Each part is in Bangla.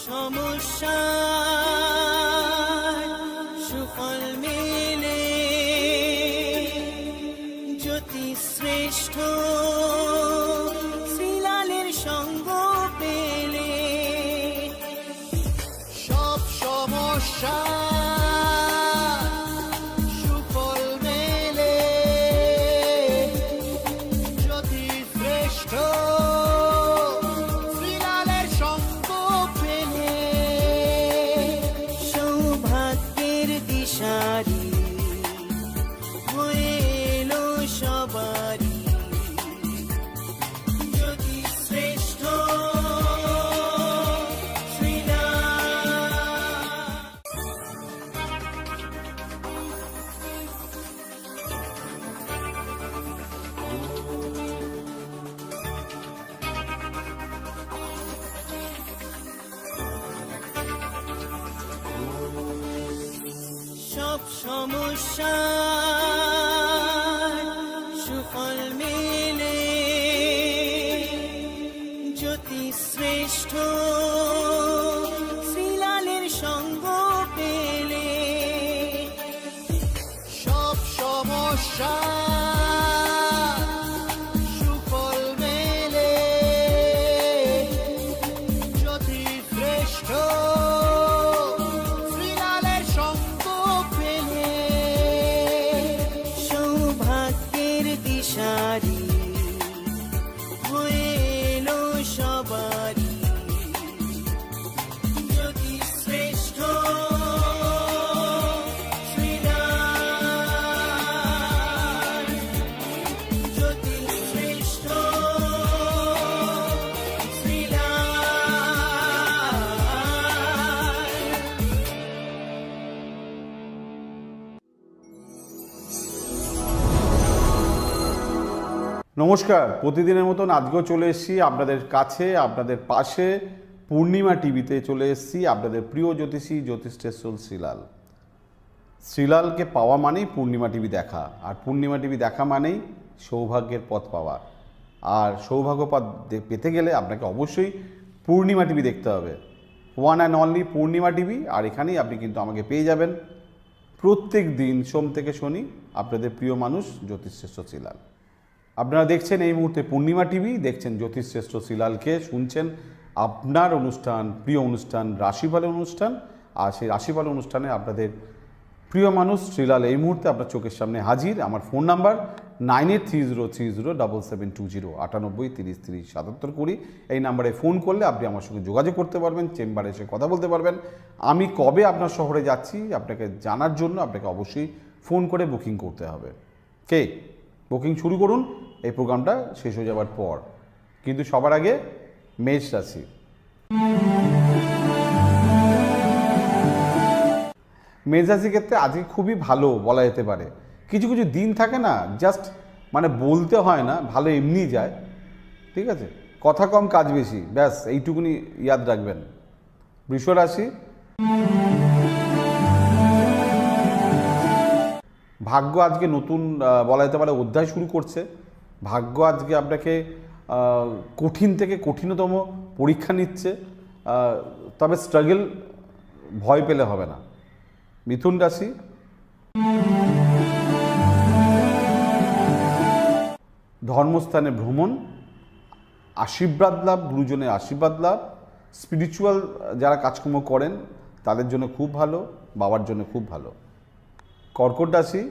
সমস্যা সুফল মেলে জ্যোতি শ্রেষ্ঠ শ্রীলালের সঙ্গ পেলে সব সমস্যা সুফল মেলে জ্যোতি শ্রেষ্ঠ শ্রীলালের সঙ্গ পেলে সৌভাগ্যের দিশারি হয়ে এলো সবারই জ্যোতি শ্রেষ্ঠ সব সমস্যা সুফল মেলে জ্যোতি শ্রেষ্ঠ শ্রীলালের সঙ্গ পেলে সব সমস্যা সুফল মেলে জ্যোতি শ্রেষ্ঠ শ্রীলালের সঙ্গ পেলে সৌভাগ্যের দিশারি হয়ে এলো সবারই জ্যোতি শ্রেষ্ঠ শ্রীলাল জ্যোতি শ্রেষ্ঠ শ্রীলাল। নমস্কার, প্রতিদিনের মতন আজকেও চলে এসেছি আপনাদের কাছে, আপনাদের পাশে পূর্ণিমা টিভিতে চলে এসেছি। আপনাদের প্রিয় জ্যোতিষী জ্যোতিষ্ঠেশ্বর শ্রীলাল। শ্রীলালকে পাওয়া মানেই পূর্ণিমা টিভি দেখা, আর পূর্ণিমা টিভি দেখা মানেই সৌভাগ্যের পথ পাওয়া। আর সৌভাগ্য পথ পেতে গেলে আপনাকে অবশ্যই পূর্ণিমা টিভি দেখতে হবে, one and only Purnima TV. আর এখানেই আপনি কিন্তু আমাকে পেয়ে যাবেন প্রত্যেক দিন সোম থেকে শনি, আপনাদের প্রিয় মানুষ জ্যোতিষ্ঠেশ্বর শ্রীলাল। আপনারা দেখছেন এই মুহূর্তে পূর্ণিমা টিভি, দেখছেন জ্যোতিষ্ঠেশ্র শ্রীলালকে, শুনছেন আপনার অনুষ্ঠান, প্রিয় অনুষ্ঠান রাশিফল অনুষ্ঠান। আর সেই রাশিফল অনুষ্ঠানে আপনাদের প্রিয় মানুষ শ্রীলাল এই মুহূর্তে আপনার চোখের সামনে হাজির। আমার ফোন নাম্বার 9830307720, 9830307720। এই নাম্বারে ফোন করলে আপনি আমার সঙ্গে যোগাযোগ করতে পারবেন, চেম্বারে এসে কথা বলতে পারবেন। আমি কবে আপনার শহরে যাচ্ছি আপনাকে জানার জন্য আপনাকে অবশ্যই ফোন করে বুকিং করতে হবে। বুকিং শুরু করুন এই প্রোগ্রামটা শেষ হয়ে যাওয়ার পর। কিন্তু সবার আগে মেষ রাশি। মেষ রাশির ক্ষেত্রে আজকে খুবই ভালো বলা যেতে পারে। কিছু কিছু দিন থাকে না, জাস্ট মানে বলতে হয় না, ভালো এমনি যায়, ঠিক আছে? কথা কম কাজ বেশি, ব্যাস এইটুকুনি ইয়াদ রাখবেন। বৃষ রাশি। ভাগ্য আজকে নতুন বলা যেতে পারে অধ্যায় শুরু করছে। ভাগ্য আজকে আপনাকে কঠিন থেকে কঠিনতম পরীক্ষা নিচ্ছে, তবে স্ট্রাগল ভয় পেলে হবে না। মিথুন রাশি। ধর্মস্থানে ভ্রমণ, আশীর্বাদ লাভ, গুরুজনের আশীর্বাদ লাভ, স্পিরিচুয়াল যারা কাজকর্ম করেন তাদের জন্য খুব ভালো, বাবার জন্য খুব ভালো। কর্কট রাশি।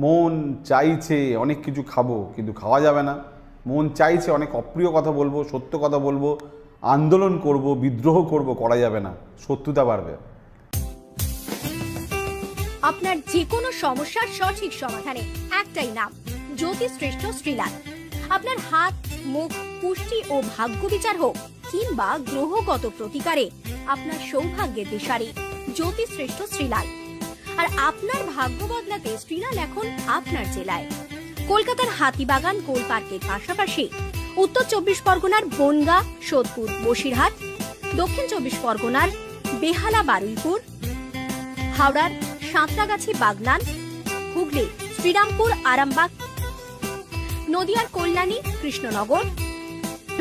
মন চাইছে অনেক কিছু খাবো, কিন্তু খাওয়া যাবে না। মন চাইছে অনেক অপ্রিয় কথা বলবো, সত্য কথা বলবো, আন্দোলন করব, বিদ্রোহ করব, করা যাবে না, শত্রুতা বাড়বে। আপনার যে কোনো সমস্যার সঠিক সমাধানে একটাই নাম, জ্যোতিষ্ঠেশ্র শ্রীলাল। আপনার হাত, মুখ, পুষ্টি ও ভাগ্য বিচার হোক কিংবা গ্রহগত প্রতিকারে আপনার সৌভাগ্যের দিশারি জ্যোতিষ্ঠেশ্র শ্রীলাল। আর আপনার ভাগ্য বদলাতে শ্রীলাল এখন আপনার জেলায়। কলকাতার হাতিবাগান কোল পার্কের পাশাপাশি উত্তর 24 পরগনার বনগা, সোদপুর, বসিরহাট, দক্ষিণ 24 পরগনার বেহালা, বারুইপুর, হাওড়ার সাঁতরাগাছি, বাগনান, হুগলি, শ্রীরামপুর, আরামবাগ, নদিয়ার কল্যাণী কৃষ্ণনগর,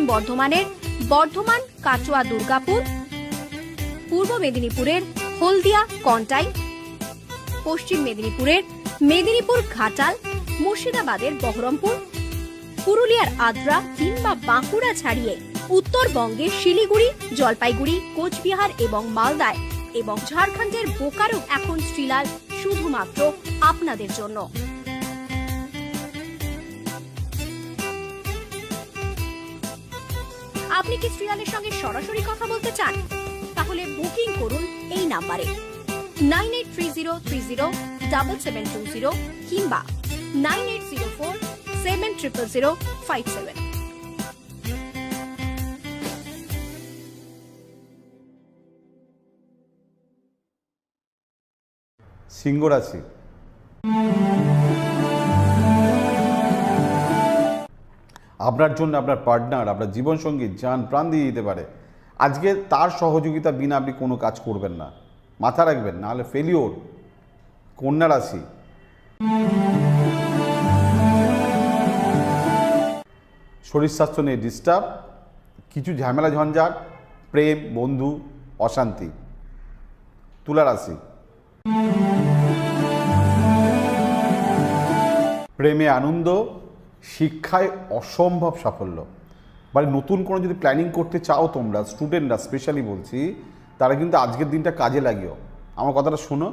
বর্ধমানের বর্ধমান কাটোয়া দুর্গাপুর, পূর্ব মেদিনীপুরের হলদিয়া কন্টাই, পশ্চিম মেদিনীপুরের মেদিনীপুর ঘাটাল, মুর্শিদাবাদের বহরমপুর, পুরুলিয়ার আদ্রা কিংবা বাঁকুড়া ছাড়িয়ে উত্তরবঙ্গের শিলিগুড়ি, জলপাইগুড়ি, কোচবিহার এবং মালদায় এবং ঝাড়খণ্ডের বোকারো এখন শ্রীলাল শুধুমাত্র আপনাদের জন্য। আপনি কি শ্রীলালের সঙ্গে সরাসরি কথা বলতে চান? তাহলে বুকিং করুন এই নাম্বারে 9830307720 কিংবা 9804700057। সিংহ রাশি, আপনার জন্য আপনার পার্টনার, আপনার জীবনসঙ্গী জান প্রাণ দিয়ে দিতে পারে। আজকে তার সহযোগিতা বিনা আপনি কোনো কাজ করবেন না, মাথা রাখবেন, নাহলে ফেলিওর। কন্যা রাশি, শরীর স্বাস্থ্য নিয়ে ডিস্টার্ব, কিছু ঝামেলা ঝঞ্ঝাট, প্রেম, বন্ধু, অশান্তি। তুলা রাশি, প্রেমে আনন্দ, শিক্ষায় অসম্ভব সাফল্য। মানে নতুন কোনো যদি প্ল্যানিং করতে চাও তোমরা স্টুডেন্টরা স্পেশালি বলছি, তারা কিন্তু আজকের দিনটা কাজে লাগিও। আমার কথাটা শোনো,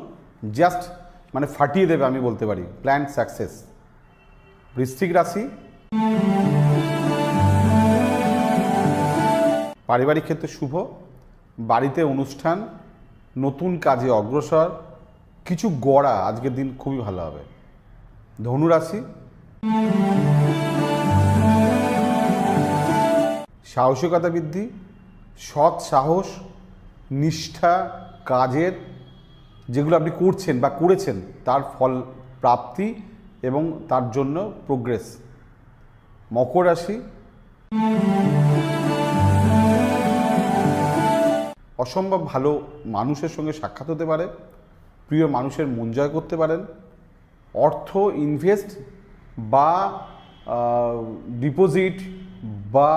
জাস্ট মানে ফাটিয়ে দেবে আমি বলতে পারি, প্ল্যান সাকসেস। বৃশ্চিক রাশি, পারিবারিক ক্ষেত্রে শুভ, বাড়িতে অনুষ্ঠান, নতুন কাজে অগ্রসর, কিছু গড়া, আজকের দিন খুবই ভালো হবে। ধনু রাশি, সাহসিকতা বৃদ্ধি, সৎ সাহস, নিষ্ঠা, কাজের যেগুলো আপনি করছেন বা করেছেন তার ফল প্রাপ্তি এবং তার জন্য প্রোগ্রেস। মকর রাশি, অসম্ভব ভালো মানুষের সঙ্গে সাক্ষাৎ হতে পারে, প্রিয় মানুষের মন জয় করতে পারেন, অর্থ ইনভেস্ট বা ডিপোজিট বা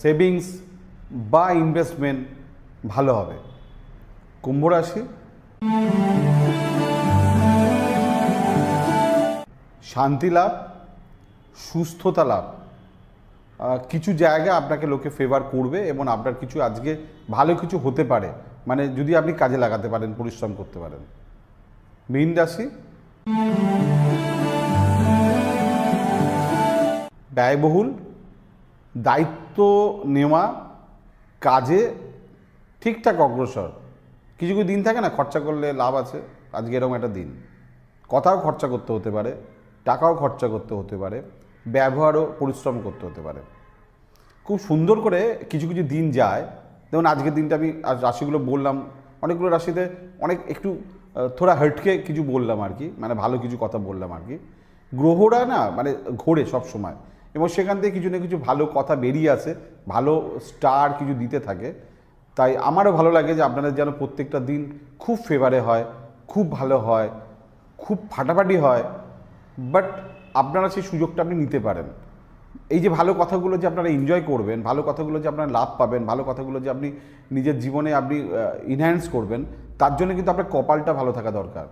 সেভিংস বা ইনভেস্টমেন্ট ভালো হবে। কুম্ভ রাশি, শান্তি লাভ, সুস্থতা লাভ, কিছু জায়গা আপনাকে লোকে ফেভার করবে এবং আপনার কিছু আজকে ভালো কিছু হতে পারে, মানে যদি আপনি কাজে লাগাতে পারেন, পরিশ্রম করতে পারেন। মীন রাশি, ব্যয়বহুল, দায়িত্ব নেওয়া, কাজে ঠিকঠাক অগ্রসর। কিছু কিছু দিন থাকে না খরচা করলে লাভ আছে, আজকে এরকম একটা দিন। কথাও খরচা করতে হতে পারে, টাকাও খরচা করতে হতে পারে, ব্যবহারও পরিশ্রম করতে হতে পারে। খুব সুন্দর করে কিছু কিছু দিন যায়। যেমন আজকের দিনটা আমি রাশিগুলো বললাম, অনেকগুলো রাশিতে অনেক একটু থোড়া হটকে কিছু বললাম আর কি, মানে ভালো কিছু কথা বললাম আর কি। গ্রহরা না মানে ঘোরে সব সময় এবং সেখান থেকে কিছু না কিছু ভালো কথা বেরিয়ে আসে, ভালো স্টার কিছু দিতে থাকে। তাই আমারও ভালো লাগে যে আপনাদের যেন প্রত্যেকটা দিন খুব ফেভারে হয়, খুব ভালো হয়, খুব ফাটাফাটি হয়, বাট আপনারা সেই সুযোগটা আপনি নিতে পারেন। এই যে ভালো কথাগুলো যে আপনারা এনজয় করবেন, ভালো কথাগুলো যে আপনারা লাভ পাবেন, ভালো কথাগুলো যে আপনি নিজের জীবনে আপনি ইনহ্যান্স করবেন, তার জন্য কিন্তু আপনার কপালটা ভালো থাকা দরকার।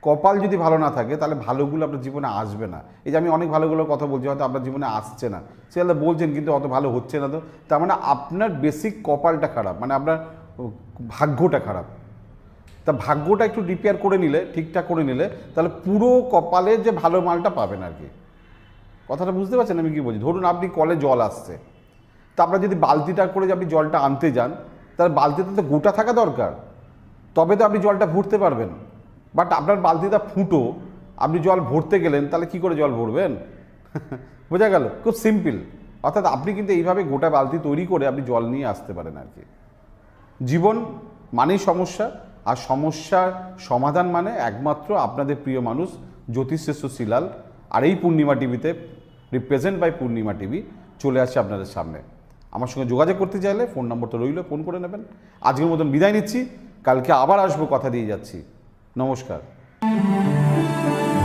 কপাল যদি ভালো না থাকে তাহলে ভালোগুলো আপনার জীবনে আসবে না। এই যে আমি অনেক ভালোগুলো কথা বলছি, হয়তো আপনার জীবনে আসছে না, সেটা বলছেন কিন্তু অত ভালো হচ্ছে না, তো তার মানে আপনার বেসিক কপালটা খারাপ, মানে আপনার ভাগ্যটা খারাপ। তা ভাগ্যটা একটু রিপেয়ার করে নিলে, ঠিকঠাক করে নিলে, তাহলে পুরো কপালের যে ভালো মালটা পাবেন আর কি। কথাটা বুঝতে পারছেন আমি কী বলছি? ধরুন আপনি কলে জল আসছে, তা আপনার যদি বালতিটা করে যে আপনি জলটা আনতে যান, তাহলে বালতিতে তো গোটা থাকা দরকার, তবে তো আপনি জলটা ভরতে পারবেন। বাট আপনার বালতিটা ফুটো, আপনি জল ভরতে গেলেন, তাহলে কি করে জল ভরবেন? বোঝা গেল? খুব সিম্পল। অর্থাৎ আপনি কিন্তু এইভাবে গোটা বালতি তৈরি করে আপনি জল নিয়ে আসতে পারেন আর কি। জীবন মানেই সমস্যা, আর সমস্যার সমাধান মানে একমাত্র আপনাদের প্রিয় মানুষ জ্যোতিষশ্রেষ্ঠ শ্রীলাল। আর এই পূর্ণিমা টিভিতে, রিপ্রেজেন্ট বাই পূর্ণিমা টিভি, চলে আসছে আপনাদের সামনে। আমার সঙ্গে যোগাযোগ করতে চাইলে ফোন নম্বরটা রইল, ফোন করে নেবেন। আজকের মতন বিদায় নিচ্ছি, কালকে আবার আসবো, কথা দিয়ে যাচ্ছি। নমস্কার।